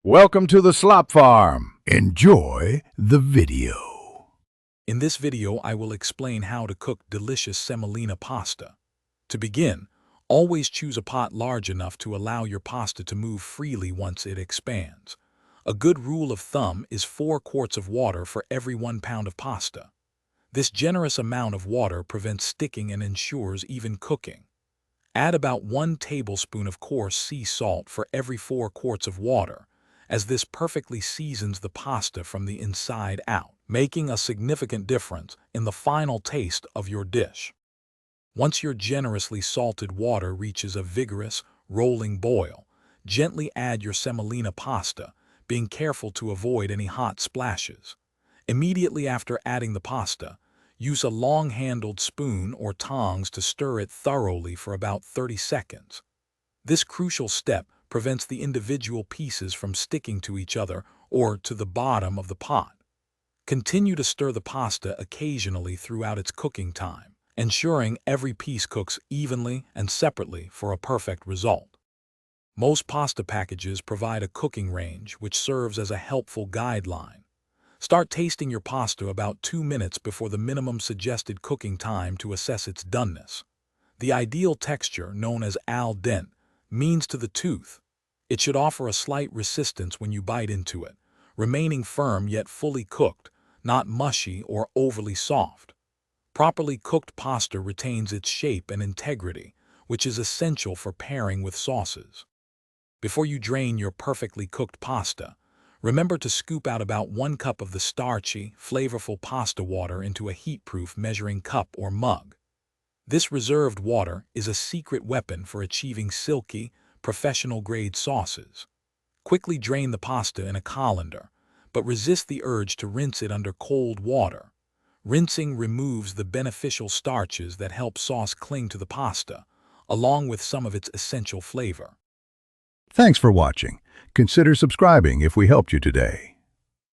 Welcome to the Slop Farm. Enjoy the video. In this video, I will explain how to cook delicious semolina pasta. To begin, always choose a pot large enough to allow your pasta to move freely once it expands. A good rule of thumb is 4 quarts of water for every 1 pound of pasta. This generous amount of water prevents sticking and ensures even cooking. Add about 1 tablespoon of coarse sea salt for every 4 quarts of water, as this perfectly seasons the pasta from the inside out, making a significant difference in the final taste of your dish. Once your generously salted water reaches a vigorous, rolling boil, gently add your semolina pasta, being careful to avoid any hot splashes. Immediately after adding the pasta, use a long-handled spoon or tongs to stir it thoroughly for about 30 seconds. This crucial step prevents the individual pieces from sticking to each other or to the bottom of the pot. Continue to stir the pasta occasionally throughout its cooking time, ensuring every piece cooks evenly and separately for a perfect result. Most pasta packages provide a cooking range which serves as a helpful guideline. Start tasting your pasta about 2 minutes before the minimum suggested cooking time to assess its doneness. The ideal texture, known as al dente, means to the tooth. It should offer a slight resistance when you bite into it, remaining firm yet fully cooked, not mushy or overly soft. Properly cooked pasta retains its shape and integrity, which is essential for pairing with sauces. Before you drain your perfectly cooked pasta, remember to scoop out about 1 cup of the starchy, flavorful pasta water into a heat-proof measuring cup or mug. This reserved water is a secret weapon for achieving silky, professional-grade sauces. Quickly drain the pasta in a colander, but resist the urge to rinse it under cold water. Rinsing removes the beneficial starches that help sauce cling to the pasta, along with some of its essential flavor. Thanks for watching. Consider subscribing if we helped you today.